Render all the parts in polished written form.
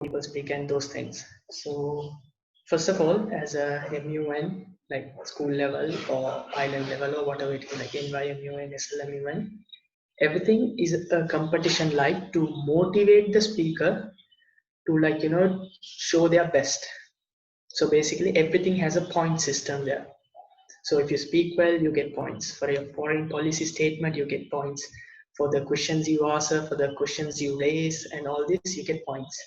people speak and those things. So first of all, as a MUN, like school level or island level or whatever it is, like NYMUN, SLMUN, everything is a competition like to motivate the speaker to, like, show their best. So basically everything has a point system there. So if you speak well, you get points. For your foreign policy statement, you get points. For the questions you answer, for the questions you raise, and all this, you get points.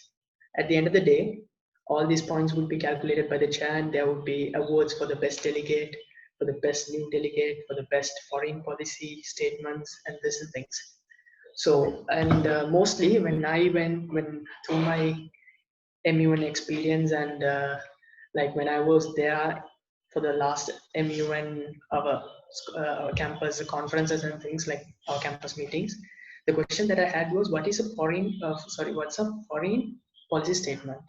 At the end of the day, all these points would be calculated by the chair, and there would be awards for the best delegate, for the best new delegate, for the best foreign policy statements, and this and things. So, and mostly when I went through my MUN experience, and like when I was there for the last MUN, our campus conferences and things, like our campus meetings, the question that I had was, what is a what's a foreign policy statement?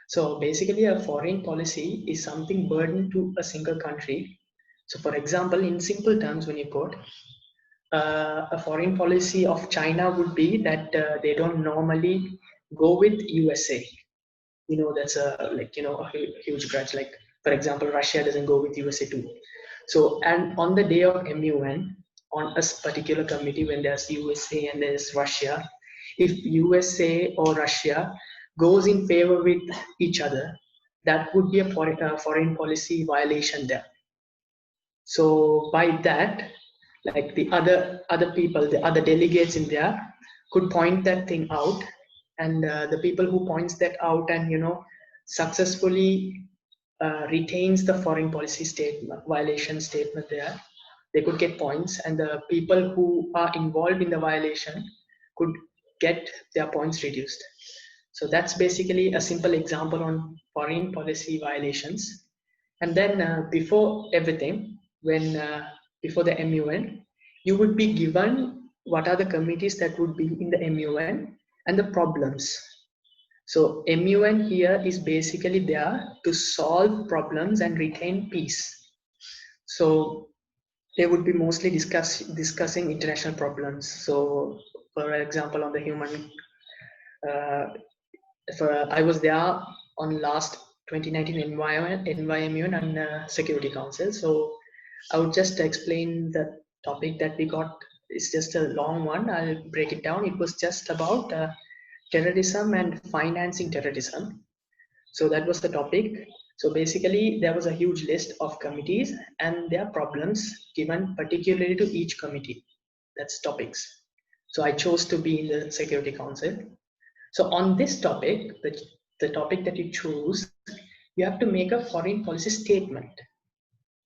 So basically a foreign policy is something burdened to a single country. So for example, in simple terms, when you put a foreign policy of China would be that they don't normally go with USA. That's a huge grudge. Like for example, Russia doesn't go with USA too. So, and on the day of MUN, on a particular committee, when there's USA and there's Russia, if USA or Russia goes in favor with each other, that would be a foreign policy violation there. So by that, like the other people, the other delegates in there could point that thing out, and the people who points that out and successfully retains the foreign policy statement violation statement there, they could get points, and the people who are involved in the violation could get their points reduced. So that's basically a simple example on foreign policy violations. And then before everything, before the MUN, you would be given what are the committees that would be in the MUN and the problems. So MUN here is basically there to solve problems and retain peace. So they would be mostly discussing international problems. So for example, on the human, I was there on last 2019 environment and Security Council. So I would just explain the topic that we got. It's just a long one. I'll break it down. It was just about terrorism and financing terrorism. So that was the topic. So basically there was a huge list of committees and their problems given particularly to each committee. That's topics. So I chose to be in the Security Council. So on this topic, the topic that you choose, you have to make a foreign policy statement.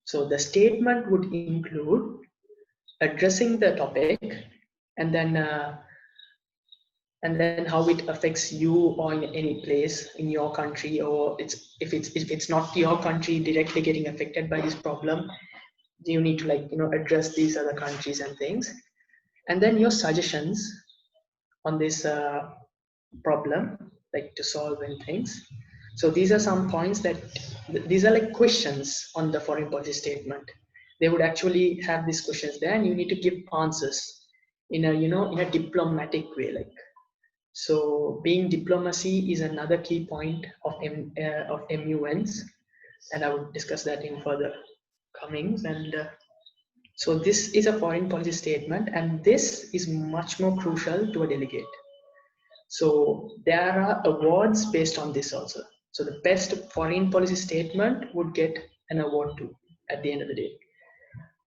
So the statement would include addressing the topic, and then how it affects you or in any place in your country, or if it's not your country directly getting affected by this problem, you need to address these other countries and things, and then your suggestions on this problem, like to solve and things. So these are some points that these are like questions on the foreign policy statement. They would actually have these questions there, and you need to give answers in a diplomatic way. Like, so being diplomacy is another key point of MUNs, and I would discuss that in further comings. And so this is a foreign policy statement, and this is much more crucial to a delegate. So there are awards based on this also. So the best foreign policy statement would get an award too at the end of the day.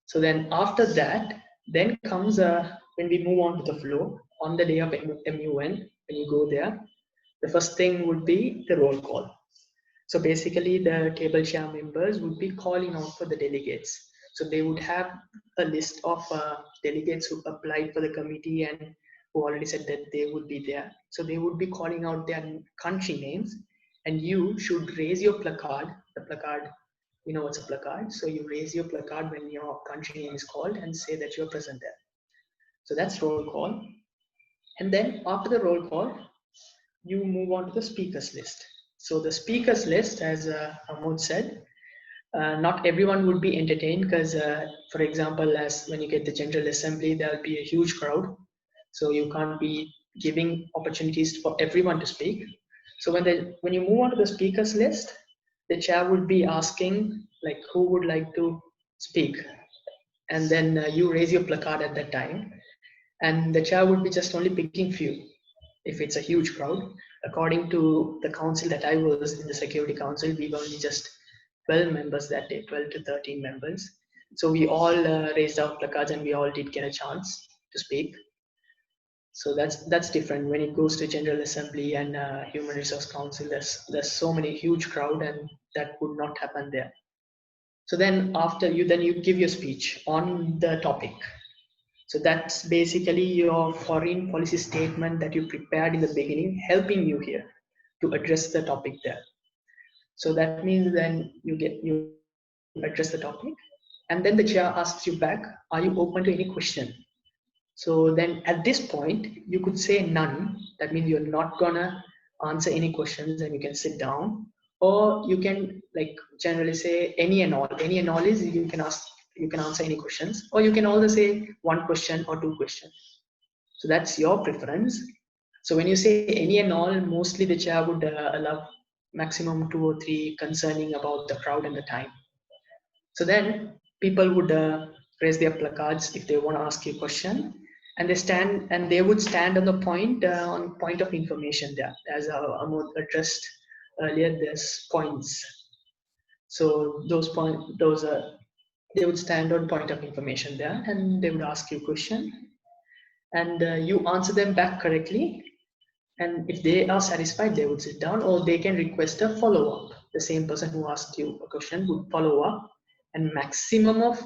So then after that, then comes when we move on to the flow on the day of MUN, when you go there, the first thing would be the roll call. So basically the table chair members would be calling out for the delegates. So they would have a list of delegates who applied for the committee and who already said that they would be there. So they would be calling out their country names, and you should raise your placard. The placard, you know what's a placard? So you raise your placard when your country name is called and say that you're present there. So that's roll call. And then after the roll call, you move on to the speakers list. So the speakers list, as Amod said, not everyone would be entertained because, for example, as when you get the General Assembly, there'll be a huge crowd. So you can't be giving opportunities for everyone to speak. So when you move on to the speakers list, the chair would be asking like who would like to speak, and then you raise your placard at that time, and the chair would be just only picking few. If it's a huge crowd, according to the council that I was in, the security council, we were only just 12 members that day, 12 to 13 members. So we all raised our placards and we all did get a chance to speak. So that's different when it goes to General Assembly and Human Resource Council. There's so many huge crowd, and that would not happen there. So then after you give your speech on the topic. So that's basically your foreign policy statement that you prepared in the beginning, helping you here to address the topic there. So that means then you address the topic, and then the chair asks you back, are you open to any question? So then at this point, you could say none. That means you're not gonna answer any questions and you can sit down. Or you can like generally say any and all. Any and all is you can answer any questions. Or you can also say one question or two questions. So that's your preference. So when you say any and all, mostly the chair would allow maximum two or three concerning about the crowd and the time. So then people would raise their placards if they want to ask you a question, and they would stand on point of information there, as Amod addressed earlier. There's points, so those are they would stand on point of information there, and they would ask you a question, and you answer them back correctly. And if they are satisfied, they would sit down, or they can request a follow-up. The same person who asked you a question would follow up, and maximum of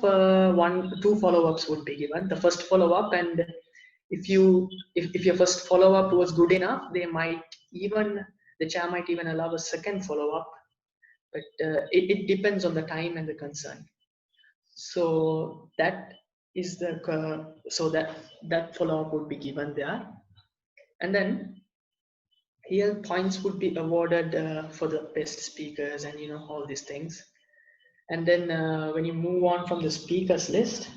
two follow-ups would be given. The first follow-up, and if your first follow-up was good enough, the chair might even allow a second follow-up, but it depends on the time and the concern. So that is that follow-up would be given there, and then here points would be awarded for the best speakers and all these things. And then when you move on from the speakers list,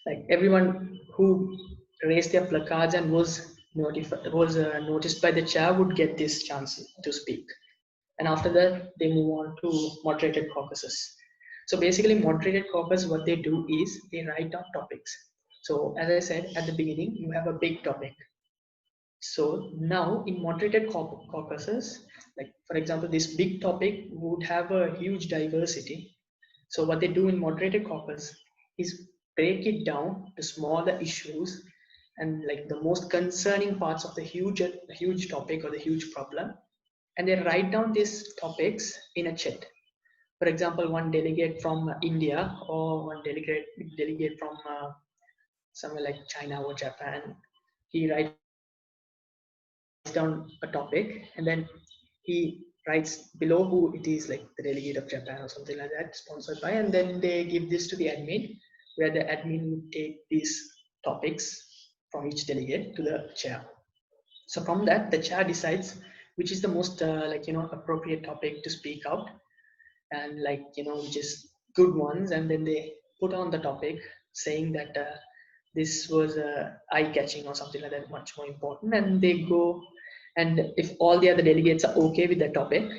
like everyone who raised their placards and was noticed by the chair would get this chance to speak. And after that they move on to moderated caucuses. So basically moderated caucus, what they do is they write down topics. So as I said at the beginning, you have a big topic. So now in moderated caucuses, like for example, this big topic would have a huge diversity. So what they do in moderated caucus is break it down to smaller issues and like the most concerning parts of the huge topic or the huge problem. And they write down these topics in a chat. For example, one delegate from India or one delegate from somewhere like China or Japan, he writes down a topic and then he writes below who it is, like the delegate of Japan or something like that, sponsored by, and then they give this to the admin, where the admin would take these topics from each delegate to the chair. So from that, the chair decides which is the most appropriate topic to speak out, and which is good ones, and then they put on the topic saying that this was eye-catching or something like that, much more important, and they go. And if all the other delegates are okay with the topic,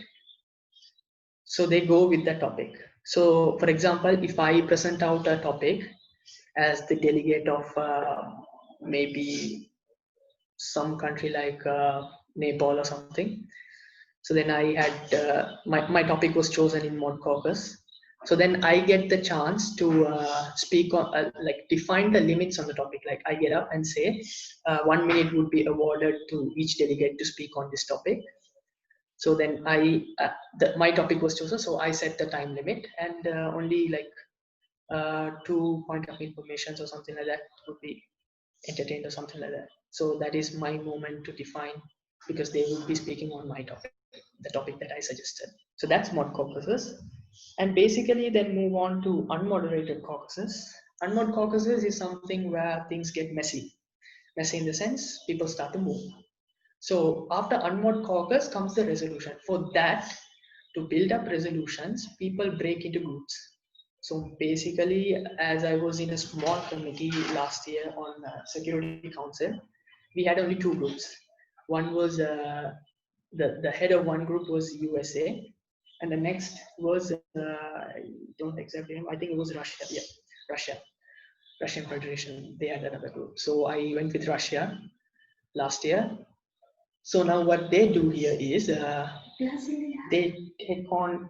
so they go with the topic. So for example, if I present out a topic as the delegate of maybe some country like Nepal or something, so then I had my topic was chosen in Mod Caucus. So then I get the chance to speak on like define the limits on the topic. Like I get up and say 1 minute would be awarded to each delegate to speak on this topic. So then my topic was chosen, so I set the time limit, and only like 2 point of information or something like that would be entertained or something like that. So that is my moment to define, because they would be speaking on my topic, the topic that I suggested. So that's mod caucuses. And basically then move on to unmoderated caucuses. Unmod caucuses is something where things get messy. Messy in the sense people start to move. So after unmod caucus comes the resolution. For that, to build up resolutions, people break into groups. So basically, as I was in a small committee last year on Security Council, we had only 2 groups. One was the head of one group was USA, and the next was I don't exactly remember. I think it was Russia. Yeah, Russia, Russian Federation. They had another group. So I went with Russia last year. So now what they do here is they take on.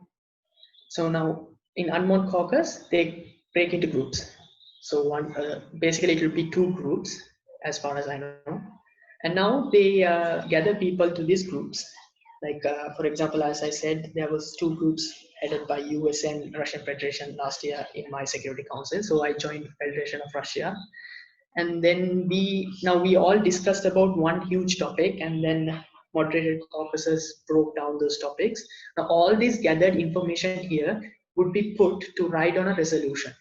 So now in unmod caucus they break into groups. So one basically it will be two groups as far as I know, and now they gather people to these groups. Like for example, as I said, there was two groups headed by US and Russian Federation last year in my Security Council. So I joined Federation of Russia, and then we all discussed about one huge topic, and then moderated caucuses broke down those topics. Now all this gathered information here would be put to write on a resolution.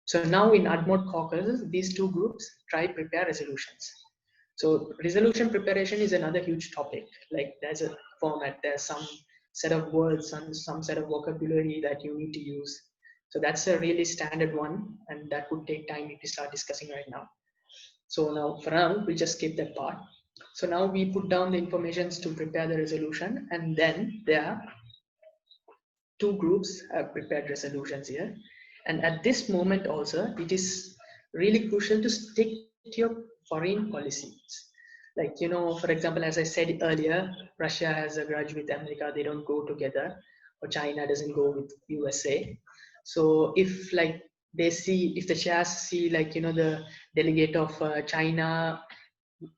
So now in admod caucuses, these two groups try prepare resolutions. So resolution preparation is another huge topic. Like there's a format, there's some set of words and some set of vocabulary that you need to use. So that's a really standard one, and that would take time if we start discussing right now. So now for now, we'll just skip that part. So now we put down the informations to prepare the resolution, and then there are two groups have prepared resolutions here. And at this moment also, it is really crucial to stick to your foreign policies. Like, for example, as I said earlier, Russia has a grudge with America, they don't go together, or China doesn't go with USA. So if like if the chairs see like, the delegate of China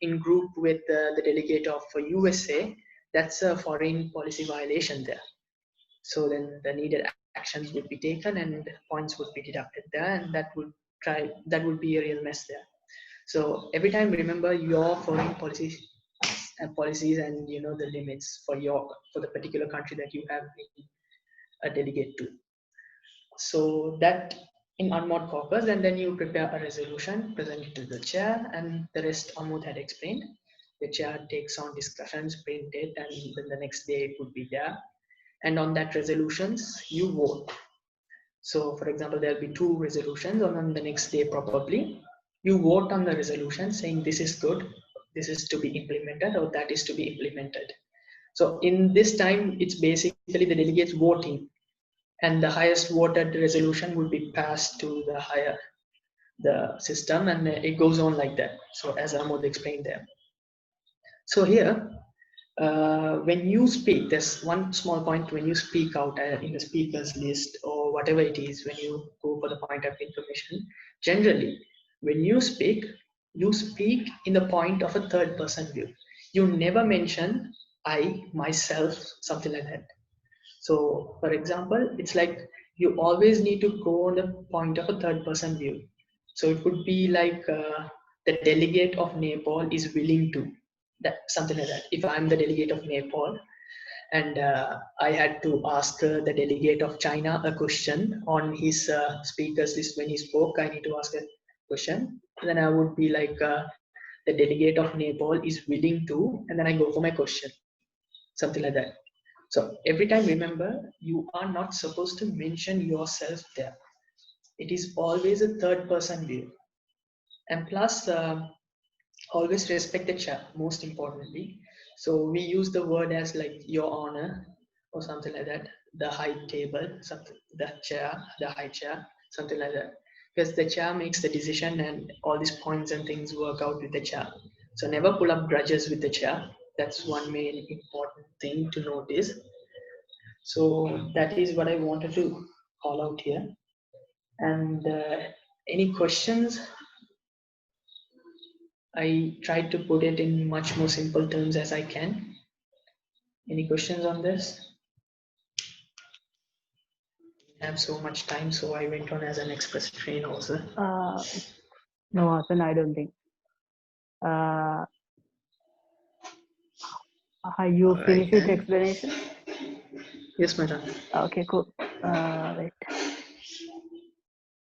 in group with the delegate of USA, that's a foreign policy violation there. So then the needed actions would be taken and points would be deducted there, and that would be a real mess there. So every time remember your foreign policies and the limits for the particular country that you have been a delegate to. So that in unmod caucus, and then you prepare a resolution, present it to the chair, and the rest Amod had explained. The chair takes on discussions, print it, and then the next day it would be there. And on that resolutions, you vote. So for example, there'll be two resolutions, and on the next day probably, you vote on the resolution saying this is good, this is to be implemented, or that is to be implemented. So in this time, it's basically the delegates voting, and the highest voted resolution would be passed to the system, and it goes on like that. So as Amod explained there. So here, when you speak, there's one small point. When you speak out in the speakers list or whatever it is, when you go for the point of information, generally when you speak in the point of a third person view. You never mention I, myself, something like that. So for example, it's like you always need to go on the point of a third person view. So it would be like the delegate of Nepal is willing to, that something like that. If I'm the delegate of Nepal and I had to ask the delegate of China a question on his speakers list when he spoke, I need to ask a question. Then I would be like, the delegate of Nepal is willing to, and then I go for my question, something like that. So every time remember, you are not supposed to mention yourself there. It is always a third person view. And plus, always respect the chair, most importantly. So we use the word as like your honor or something like that, the high table, something, the chair, the high chair, something like that. Because the chair makes the decision and all these points and things work out with the chair. So never pull up grudges with the chair. That's one main important thing to notice. So that is what I wanted to call out here. And any questions? I tried to put it in much more simple terms as I can. Any questions on this? I have so much time, so I went on as an express train also. No, Hassan, I don't think. You finished with explanation? Yes, madam. Okay, cool. Right.